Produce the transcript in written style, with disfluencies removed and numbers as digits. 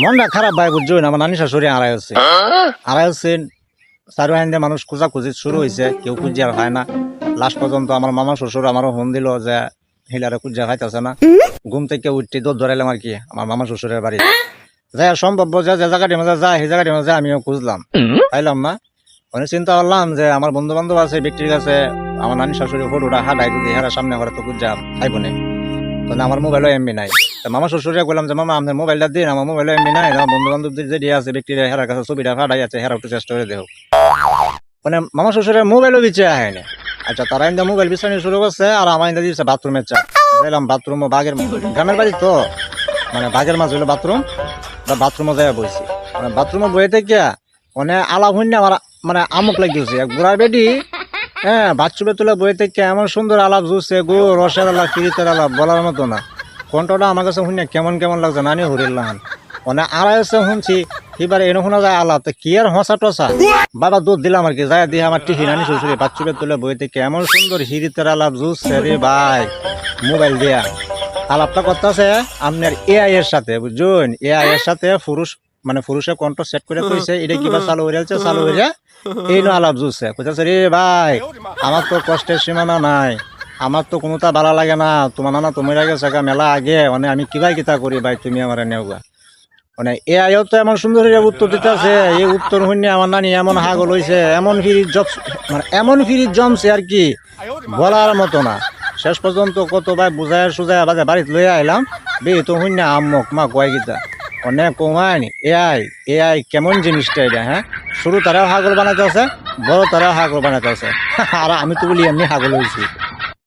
মনটা খারাপ ভাই বুঝছো না, আমার নানি শাশুড়ি আড়াই হচ্ছেন চারু আইন মানুষ খোঁজাখুঁজি শুরু হয়েছে, কেউ খুঁজে আর হয় না। লাস্ট পর্যন্ত আমার মামা শ্বশুর আমারও ফোন দিল যে হিলারে খুঁজে খাইতেছে না। ঘুম থেকে উঠতে দৌড় ধরাইলাম আর কি আমার মামা শ্বশুরের বাড়ি। যাই সম্ভব যে যে জায়গাটির মধ্যে যায় সেই জায়গাটির মধ্যে আমিও খুঁজলাম, পাইলাম না। মানে চিন্তা করলাম যে আমার বন্ধু বান্ধব আছে ব্যক্তির কাছে আমার নানি শাশুড়ি ফটোটা হাঁটাই যদি হেরার সামনে ঘরে তো খুঁজা খাইব না। মানে আমার মোবাইলও এমবি নাই। মামা শ্বশুরে বললাম যে মামা আপনার মোবাইলটা দিন, আমার মোবাইলও এমবি নাই। আমার বন্ধু বান্ধবদের যে আছে ব্যক্তির হেরার কাছে ছবিটা ফাটাই আছে, হেরা একটু চেষ্টা করে দেহ। মানে মামা শ্বশুরের মোবাইলও বিচে আহে না। আচ্ছা তারা ইন্দা মোবাইল বিছানি শুরু করছে আর আমার ইন্দা দিচ্ছে বাথরুমের চা। যাইলাম বাথরুম ও বাঘের গ্রামের বাড়ি তো, মানে বাঘের মাঝ হলো বাথরুম, বাথরুমও যাই বইছি। মানে বাথরুমে বয়ে থেকে মানে আলাপ হইনি আমার মানে আমুক লাগিয়েছে গোড়ার বেডি। হ্যাঁ বাথরুমে তুলে বয়ে থেকে এমন সুন্দর আলাপ জুছে গো, রসের আলাপ, কিরিতের আলাপ বলার মতো না। কণ্ঠটা আমার কাছে শুনে কেমন কেমন লাগছে, নানি হরিল্লাহ। মানে আড়াই শুনছি এবারে এনে শোনা যায় আলাপ, কি আর হসা টসা। বাবা দুধ দিলাম আর কি, যাই দিয়ে আমার টিফি নানি শ্বশুরে বাথরুমে তুলে বই থেকে এমন সুন্দর হিরিতের আলাপ জুছে রে ভাই। মোবাইল দিয়া আলাপটা করতেছে আপনার এআই এর সাথে, বুঝছেন? এআই এর সাথে পুরুষ মানে পুরুষের কণ্ঠ সেট করে কইছে এটা কিবা চালু হয়ে যাচ্ছে, চালু হয়ে এই নো আলাপ জুছে কইতাছে রে ভাই আমার তো কষ্টের সীমানা নাই, আমার তো কোনোটা ভালো লাগে না, তোমার নানা তুমি গেছে মেলা আগে, মানে আমি কিবা কিতা করি ভাই তুমি আমার নেওগা। মানে এআইও তো এমন সুন্দর উত্তর দিতে আছে, এই উত্তর শুনে আমার নানি এমন হাগল হয়েছে, এমন ফিরিজ জব মানে এমন ফিরিজ জমছে আর কি বলার মতো না। শেষ পর্যন্ত কত ভাই বুঝায় সুজায় বাজে বাড়িতে লইয়া আইলাম, বে তো শুনে আম্মক মা কয় গীতা অনেক কমায়নি। এআই এআই কেমন জিনিসটা এটা, হ্যাঁ শুরু তারাও হাগল বানাতে আছে, বড় তারাও হাগল বানাতে আছে। আর আমি তো বলি এমনি হাগল হয়েছি।